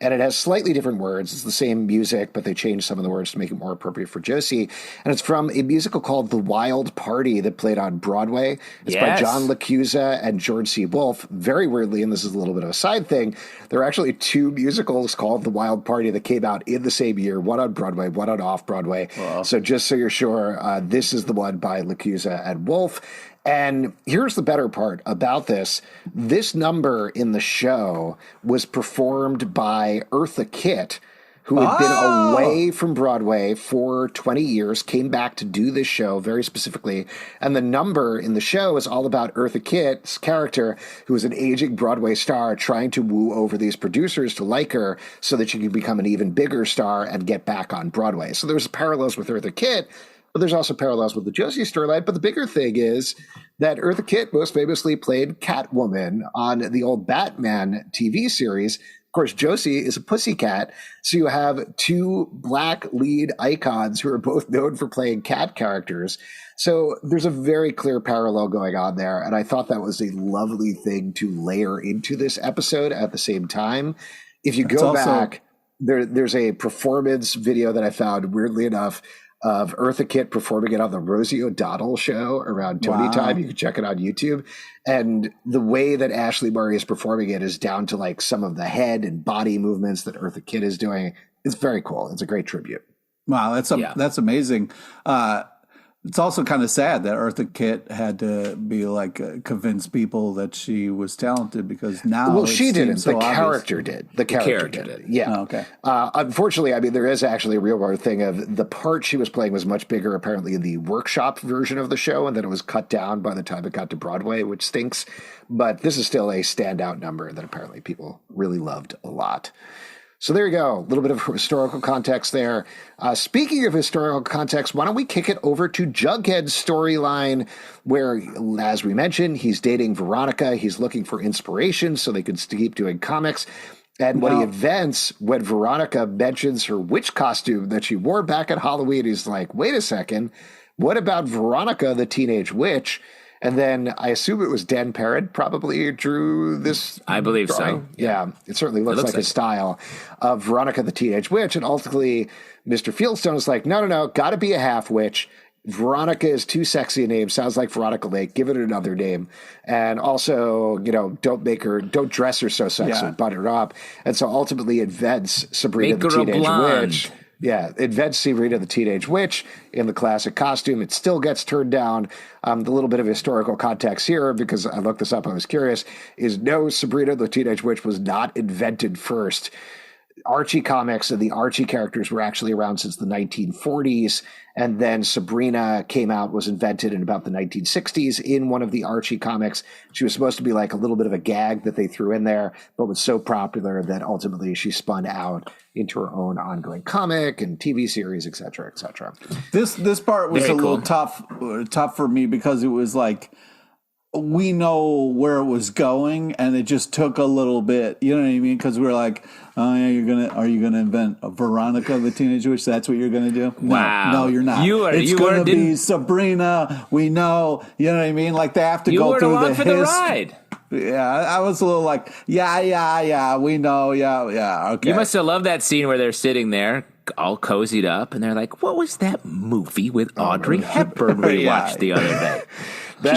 And it has slightly different words. It's the same music, but they changed some of the words to make it more appropriate for Josie. And it's from a musical called The Wild Party that played on Broadway. It's by John LaChiusa and George C. Wolfe. Very weirdly, and this is a little bit of a side thing, there are actually two musicals called The Wild Party that came out in the same year, one on Broadway, one on off-Broadway. Wow. So just so you're sure, this is the one by LaChiusa and Wolfe. And here's the better part about this. This number in the show was performed by Eartha Kitt, who had been away from Broadway for 20 years, came back to do this show very specifically. And the number in the show is all about Eartha Kitt's character, who is an aging Broadway star trying to woo over these producers to like her so that she can become an even bigger star and get back on Broadway. So there's parallels with Eartha Kitt. But there's also parallels with the Josie storyline. But the bigger thing is that Eartha Kitt most famously played Catwoman on the old Batman TV series. Of course, Josie is a pussycat. So you have two black lead icons who are both known for playing cat characters. So there's a very clear parallel going on there. And I thought that was a lovely thing to layer into this episode at the same time. If you go back, there's a performance video that I found, weirdly enough, of Eartha Kitt performing it on the Rosie O'Donnell show around Tony time. You can check it on YouTube. And the way that Ashley Murray is performing it is down to like some of the head and body movements that Eartha Kitt is doing. It's very cool. It's a great tribute. Wow, that's amazing. It's also kind of sad that Eartha Kitt had to be like convince people that she was talented because now she didn't. So the character did. The character did. Yeah. Oh, okay. Unfortunately, I mean, there is actually a real world thing of the part she was playing was much bigger apparently in the workshop version of the show, and then it was cut down by the time it got to Broadway, which stinks. But this is still a standout number that apparently people really loved a lot. So there you go. A little bit of historical context there. Speaking of historical context, why don't we kick it over to Jughead's storyline where, as we mentioned, he's dating Veronica. He's looking for inspiration so they could keep doing comics. And what he invents when Veronica mentions her witch costume that she wore back at Halloween, he's like, wait a second, what about Veronica the Teenage Witch? And then I assume it was Dan Parent probably drew this. I believe drawing. So. Yeah, it certainly looks like his style of Veronica the Teenage Witch. And ultimately, Mr. Fieldstone is like, no, got to be a half witch. Veronica is too sexy a name. Sounds like Veronica Lake. Give it another name. And also, don't dress her so sexy. Butter her up. And so ultimately invents Sabrina the Teenage Witch. Yeah, invents Sabrina the Teenage Witch in the classic costume. It still gets turned down. The little bit of historical context here, because I looked this up, I was curious, is no, Sabrina the Teenage Witch was not invented first. Archie comics and the Archie characters were actually around since the 1940s. And then Sabrina was invented in about the 1960s in one of the Archie comics. She was supposed to be like a little bit of a gag that they threw in there, but was so popular that ultimately she spun out into her own ongoing comic and TV series, et cetera, et cetera. This part was a little tough for me because it was like, we know where it was going, and it just took a little bit. You know what I mean? Because we're like, oh yeah, are you gonna invent a Veronica the Teenage Witch? That's what you're gonna do? Wow. No, you're not. It's gonna be Sabrina. We know. You know what I mean? Like they have to go through the for the ride. Yeah, I was a little like, yeah, we know, yeah, okay. You must have loved that scene where they're sitting there, all cozied up, and they're like, what was that movie with Audrey Hepburn we watched the other day?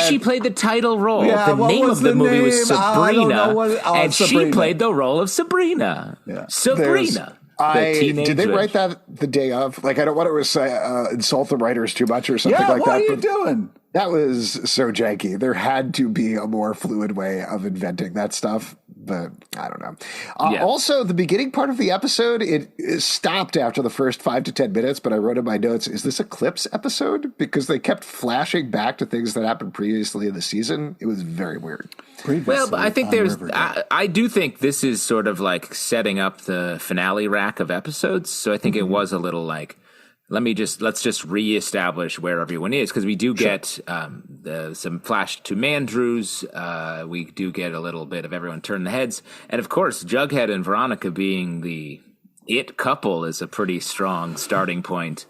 She played the title role. Yeah, the name of the movie was Sabrina, and Sabrina. she played the role of Sabrina. Yeah. Sabrina. Did they write that the day of? Like, I don't want to insult the writers too much or something like that. What are you doing? That was so janky. There had to be a more fluid way of inventing that stuff but I don't know. Yeah. Also, the beginning part of the episode, it stopped after the first 5 to 10 minutes, but I wrote in my notes, is this a Clips episode? Because they kept flashing back to things that happened previously in the season. It was very weird. Well, but I think I do think this is sort of like setting up the finale rack of episodes. So I think it was a little like, let's just reestablish where everyone is, because we do get some flash to Mandrews. We do get a little bit of everyone turning the heads, and of course, Jughead and Veronica being the it couple is a pretty strong starting point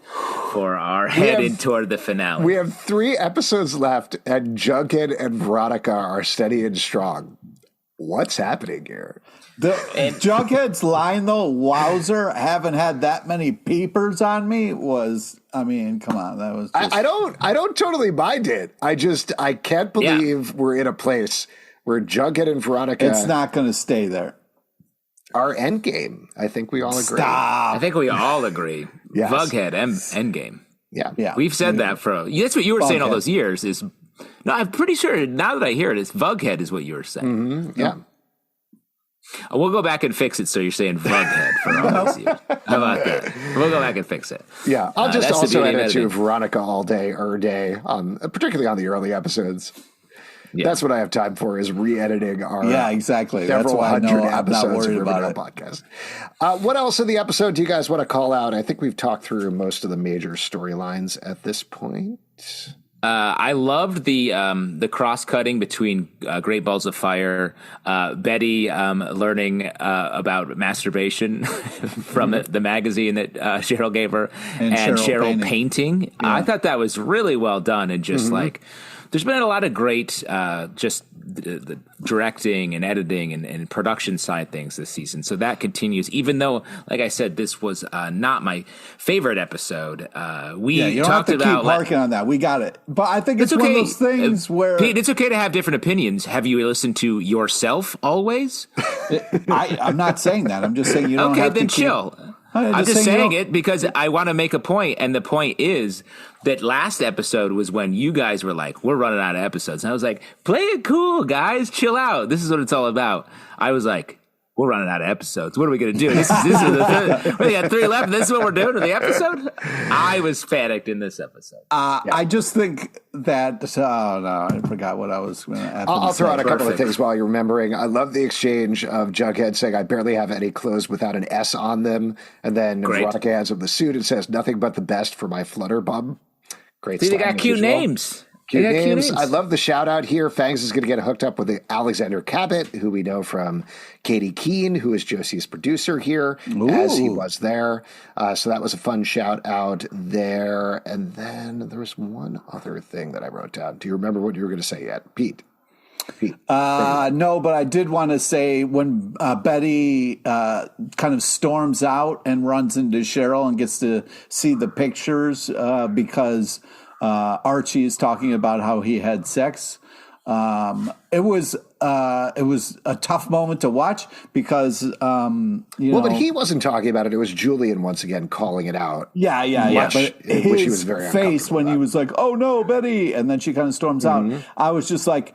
for our headed toward the finale. We have 3 episodes left, and Jughead and Veronica are steady and strong. What's happening here? Jughead's line, though, wowzer, haven't had that many peepers on me, was, I mean, come on, that was just... I don't totally mind it. I can't believe we're in a place where Jughead and Veronica... It's not going to stay there. Our endgame. I think we all agree. Stop. I think we all agree. Yes. Vughead, endgame. Yeah. We've said that that's what you were saying all those years is... No, I'm pretty sure now that I hear it, it's Vughead is what you were saying. Mm-hmm. Yeah. We'll go back and fix it so you're saying Vughead for all those years. How about that? We'll go back and fix it. Yeah, I'll just also edit to Veronica all day, particularly on the early episodes. Yeah. That's what I have time for, is re-editing our exactly. Several That's why I know I'm not episodes worried of about it. Podcast. What else in the episode do you guys want to call out? I think we've talked through most of the major storylines at this point. I loved the cross-cutting between Great Balls of Fire, Betty learning about masturbation from the magazine that Cheryl gave her, and Cheryl painting. Yeah. I thought that was really well done, and just like there's been a lot of great just the directing and editing and production side things this season. So that continues, even though, like I said, this was not my favorite episode. You don't have to keep harking on that. We got it. But I think it's one of those things where... Pete, it's okay to have different opinions. Have you listened to yourself always? I'm not saying that. I'm just saying you don't have to keep... chill. I'm just saying it because I want to make a point, and the point is that last episode was when you guys were like, we're running out of episodes. And I was like, play it cool, guys. Chill out. This is what it's all about. I was like, we're running out of episodes. What are we going to do? This is the third. We got 3 left. This is what we're doing with the episode? I was panicked in this episode. I just think that, oh no, I forgot what I was going to add. I'll throw out a couple of things while you're remembering. I love the exchange of Jughead saying, I barely have any clothes without an S on them. And then Veronica hands him the suit and says, nothing but the best for my flutter bum. Great. See, they got cute names. Cute names. I love the shout out here. Fangs is going to get hooked up with Alexander Cabot, who we know from Katie Keene, who is Josie's producer here, as he was there. So that was a fun shout out there. And then there was one other thing that I wrote down. Do you remember what you were going to say yet, Pete? No, but I did want to say when Betty kind of storms out and runs into Cheryl and gets to see the pictures because Archie is talking about how he had sex. It was a tough moment to watch because but he wasn't talking about it. It was Julian once again calling it out. Yeah. But which he was very face when he was like, "Oh no, Betty," and then she kind of storms out. I was just like.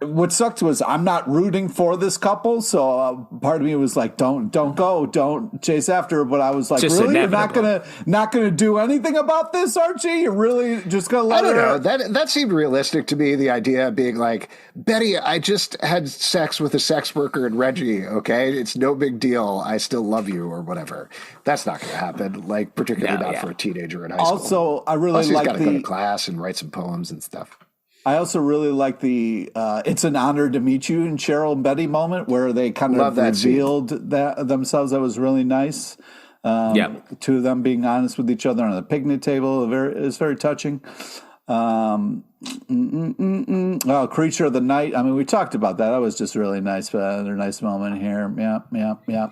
What sucked was I'm not rooting for this couple, so part of me was like, "Don't go, don't chase after her." But I was like, just "Really, inevitable. You're not gonna do anything about this, Archie? You're really just gonna let her?" I don't know. That seemed realistic to me. The idea of being like, "Betty, I just had sex with a sex worker in Reggie. Okay, it's no big deal. I still love you, or whatever." That's not going to happen. Like, particularly not for a teenager in high school. Also, I really like got to go to class and write some poems and stuff. I also really like the "it's an honor to meet you" in Cheryl and Betty moment where they kind of revealed that themselves. That was really nice. Two of them being honest with each other on the picnic table is very touching. Oh, Creature of the Night. I mean, we talked about that. That was just really nice. Another nice moment here. Yeah.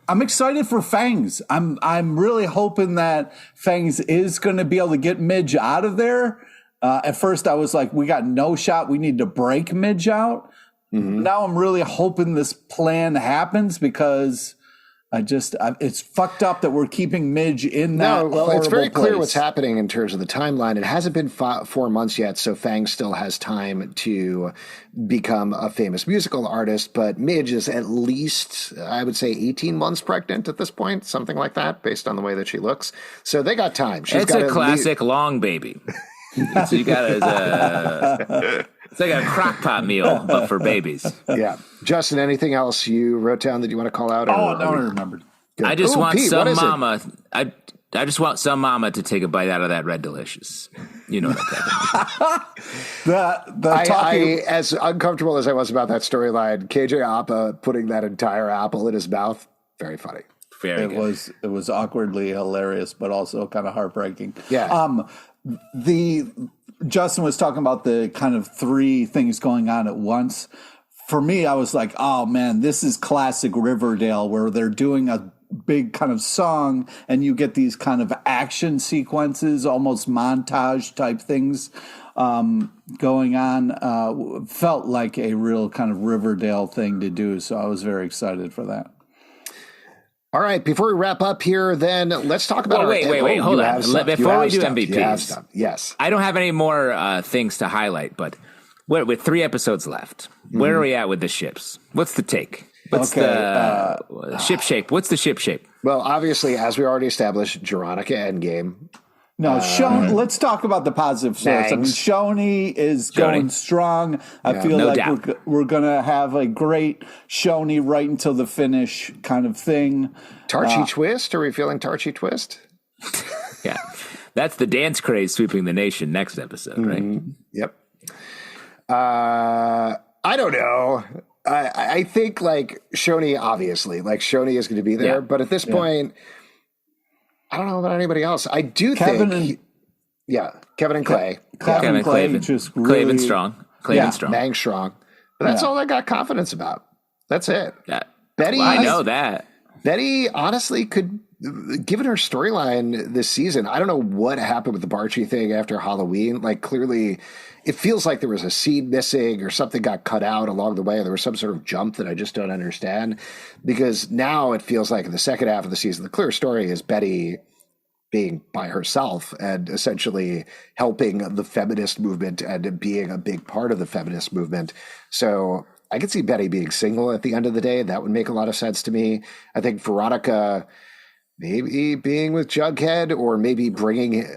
I'm excited for Fangs. I'm really hoping that Fangs is going to be able to get Midge out of there. At first, I was like, we got no shot. We need to break Midge out. Now I'm really hoping this plan happens because It's fucked up that we're keeping Midge in that. No, well, it's very place. clear what's happening in terms of the timeline. It hasn't been 4 months yet, so Fang still has time to become a famous musical artist. But Midge is at least, I would say, 18 months pregnant at this point, something like that, based on the way that she looks. So they got time. It's a classic long baby. So you got it's like a crock pot meal, but for babies. Yeah. Justin, anything else you wrote down that you want to call out? No, I remembered. Good. I just want Pete, some mama. I just want some mama to take a bite out of that Red Delicious. You know what I'm talking about. As uncomfortable as I was about that storyline, KJ Apa putting that entire apple in his mouth, very funny. Very good. It was awkwardly hilarious, but also kind of heartbreaking. Yeah. Justin was talking about the kind of three things going on at once. For me, I was like, oh man, this is classic Riverdale, where they're doing a big kind of song and you get these kind of action sequences, almost montage type things going on. Felt like a real kind of Riverdale thing to do. So I was very excited for that. All right, before we wrap up here, then let's talk about. Wait, hold on. Before we do MVPs, yes, I don't have any more things to highlight, but with 3 episodes left, where are we at with the ships? What's the take? What's the ship shape? What's the ship shape? Well, obviously, as we already established, Veronica Endgame. No, let's talk about the positive source. I mean, Shoni is going strong. I feel like we're going to have a great Shoni right until the finish kind of thing. Tarchie twist? Are we feeling Tarchie twist? Yeah. That's the dance craze sweeping the nation next episode, right? Yep. I don't know. I think like Shoni, obviously, like Shoni is going to be there. But at this point, I don't know about anybody else. I do think, Kevin and Clay. Kevin and Clay, just really Claven strong. Claven strong. Bang strong. But that's all I got confidence about. That's it. Yeah. Betty, I know that. Betty honestly could, given her storyline this season, I don't know what happened with the Archie thing after Halloween. Like clearly, it feels like there was a scene missing or something got cut out along the way. There was some sort of jump that I just don't understand, because now it feels like in the second half of the season, the clear story is Betty being by herself and essentially helping the feminist movement and being a big part of the feminist movement. So I could see Betty being single at the end of the day. That would make a lot of sense to me. I think Veronica maybe being with Jughead, or maybe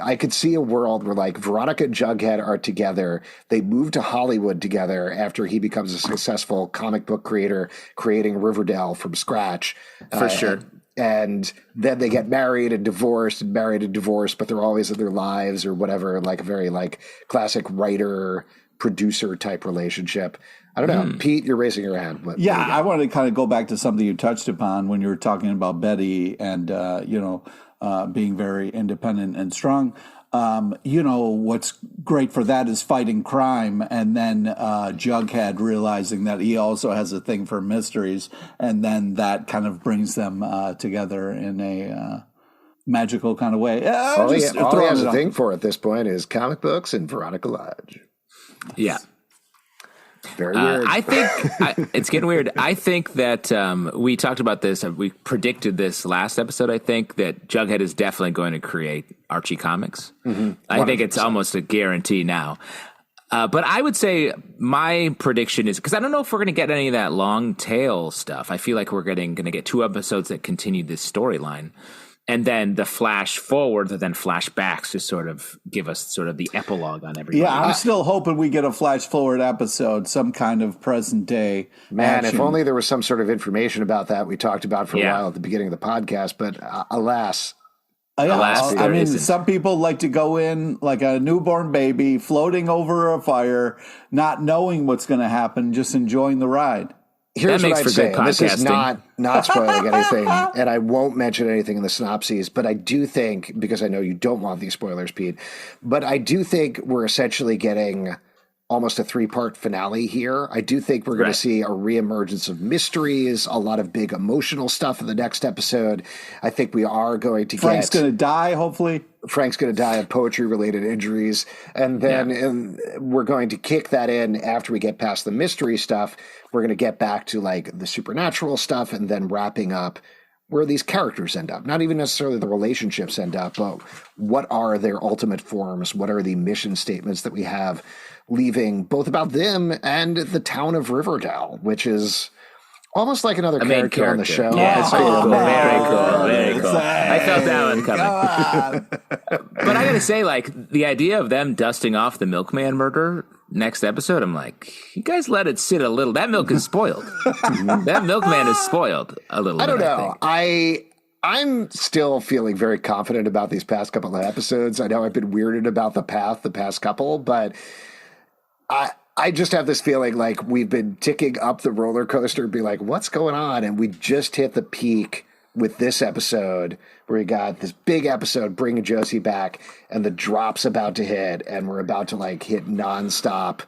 I could see a world where like Veronica and Jughead are together. They move to Hollywood together after he becomes a successful comic book creator, creating Riverdale from scratch. For sure. And then they get married and divorced, but they're always in their lives or whatever, like a very like classic writer producer type relationship. I don't know. Pete, you're raising your hand. I wanted to kind of go back to something you touched upon when you were talking about Betty and, being very independent and strong. What's great for that is fighting crime. And then Jughead realizing that he also has a thing for mysteries. And then that kind of brings them together in a magical kind of way. All he has a thing for at this point is comic books and Veronica Lodge. Yeah. Very weird. I think it's getting weird. I think that we talked about this. We predicted this last episode. I think that Jughead is definitely going to create Archie comics. I think it's almost a guarantee now. But I would say my prediction is, because I don't know if we're going to get any of that long tail stuff. I feel like we're going to get 2 episodes that continue this storyline. And then the flash forward and then flashbacks to sort of give us sort of the epilogue on everything. Yeah, I'm still hoping we get a flash forward episode, some kind of present day. Man, action. if only there was some sort of information about that we talked about for a while at the beginning of the podcast. But alas. I mean, some people like to go in like a newborn baby floating over a fire, not knowing what's going to happen, just enjoying the ride. Here's what I'd say. This is not spoiling anything, and I won't mention anything in the synopses, but I do think, because I know you don't want these spoilers, Pete, but I do think we're essentially getting almost a 3-part finale here. I do think we're going to see a reemergence of mysteries, a lot of big emotional stuff in the next episode. I think we are going to Frank's going to die, hopefully. Frank's going to die of poetry-related injuries, and then we're going to kick that in after we get past the mystery stuff. We're going to get back to like the supernatural stuff, and then wrapping up where these characters end up. Not even necessarily the relationships end up, but what are their ultimate forms? What are the mission statements that we have leaving both about them and the town of Riverdale, which is almost like another character on the show. Yeah, it's very cool. Very cool. I felt that one coming. But I got to say, like, the idea of them dusting off the milkman murder next episode, I'm like, you guys let it sit a little. That milk is spoiled. That milkman is spoiled a little bit. I don't know. I'm still feeling very confident about these past couple of episodes. I know I've been weirded about the past couple, but I just have this feeling like we've been ticking up the roller coaster and be like, what's going on? And we just hit the peak with this episode where we got this big episode bringing Josie back and the drop's about to hit and we're about to like hit nonstop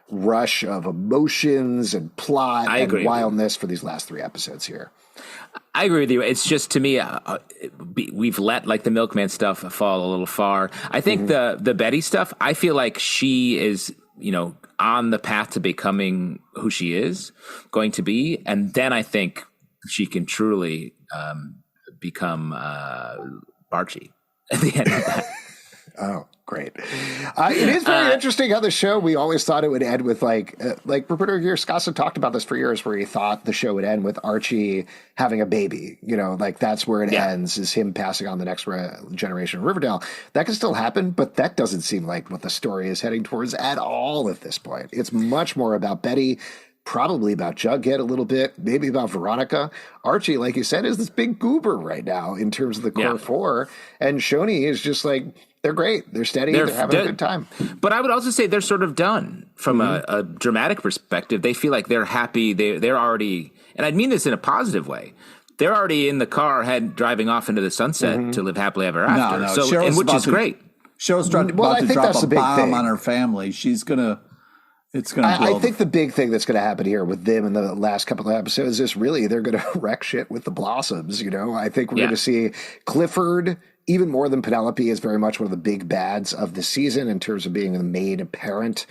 rush of emotions and plot and wildness for these last 3 episodes here. I agree with you. It's just, to me, we've let like the milkman stuff fall a little far. I think the Betty stuff, I feel like she is, on the path to becoming who she is going to be. And then I think she can truly become Archie at the end of that. Oh, great. It is very interesting how the show, we always thought it would end with like Roberto Girscassa talked about this for years, where he thought the show would end with Archie having a baby, like that's where it ends, is him passing on the next generation of Riverdale. That can still happen, but that doesn't seem like what the story is heading towards at all at this point. It's much more about Betty, probably about Jughead a little bit, maybe about Veronica. Archie, like you said, is this big goober right now in terms of the core 4. And Shoni is just like, they're great. They're steady. They're having a good time. But I would also say they're sort of done from a dramatic perspective. They feel like they're happy. They're already, and I mean this in a positive way, they're already in the car driving off into the sunset to live happily ever after. No. So, and which is great. Cheryl's about to drop a bomb on her family. She's going to... I think the big thing that's going to happen here with them in the last couple of episodes is really they're going to wreck shit with the Blossoms. I think we're going to see Clifford, even more than Penelope, is very much one of the big bads of the season in terms of being the main parent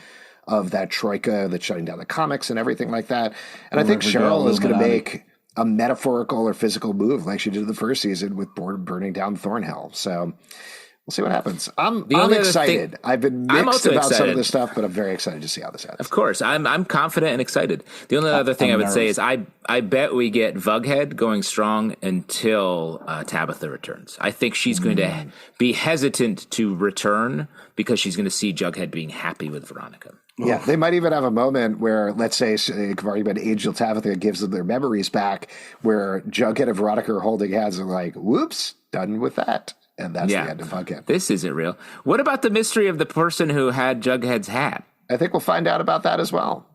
of that troika that's shutting down the comics and everything like that. And I think Cheryl is going to make a metaphorical or physical move like she did in the first season with burning down Thornhill. So we'll see what happens. I'm excited. I've been mixed about some of this stuff, but I'm very excited to see how this ends. Of course. I'm confident and excited. The only other thing I would say is I bet we get Jughead going strong until Tabitha returns. I think she's going to be hesitant to return because she's going to see Jughead being happy with Veronica. Yeah, they might even have a moment where, let's say, you've already been Angel Tabitha gives them their memories back, where Jughead and Veronica are holding hands and like, whoops, done with that. And that's the end of Jughead. This isn't real. What about the mystery of the person who had Jughead's hat? I think we'll find out about that as well.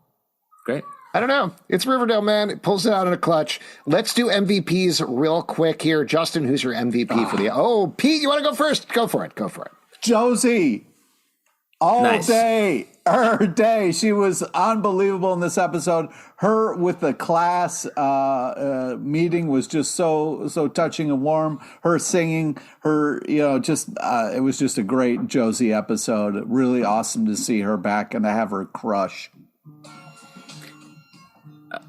Great. I don't know. It's Riverdale, man. It pulls it out in a clutch. Let's do MVPs real quick here. Justin, who's your MVP for the... Oh, Pete, you want to go first? Go for it. Josie. All day, her day. She was unbelievable in this episode. Her with the class meeting was just so touching and warm. Her singing, it was just a great Josie episode. Really awesome to see her back and to have her crush.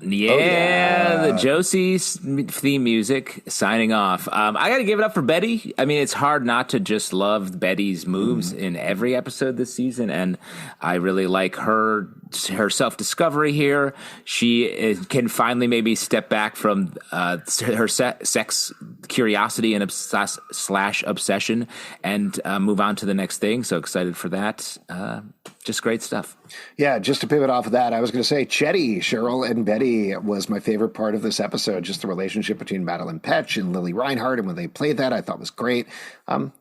The Josie theme music signing off. I got to give it up for Betty. I mean, it's hard not to just love Betty's moves in every episode this season, and I really like her self-discovery here. She can finally maybe step back from her sex curiosity and obsession and move on to the next thing. So excited for that. Just great stuff. Yeah, just to pivot off of that, I was going to say Chetty, Cheryl and Betty was my favorite part of this episode. Just the relationship between Madeline Petch and Lily Reinhardt. And when they played that, I thought was great.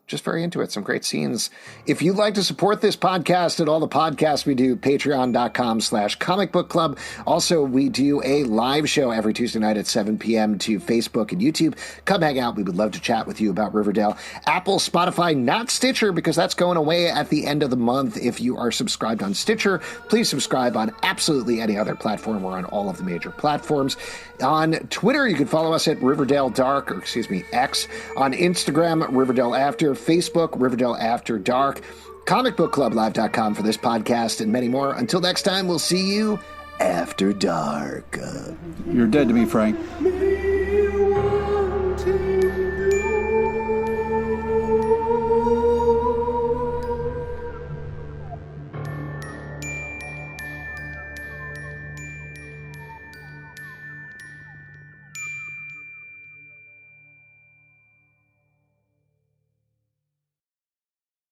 Just very into it. Some great scenes. If you'd like to support this podcast and all the podcasts we do, patreon.com/comic book club. Also, we do a live show every Tuesday night at 7 p.m. to Facebook and YouTube. Come hang out. We would love to chat with you about Riverdale. Apple, Spotify, not Stitcher, because that's going away at the end of the month. If you are subscribed on Stitcher, please subscribe on absolutely any other platform. We're on all of the major platforms. On Twitter, you can follow us at Riverdale Dark, X. On Instagram, Riverdale After. Facebook, Riverdale After Dark. comicbookclublive.com for this podcast and many more. Until next time, we'll see you after dark. You're dead to me, Frank.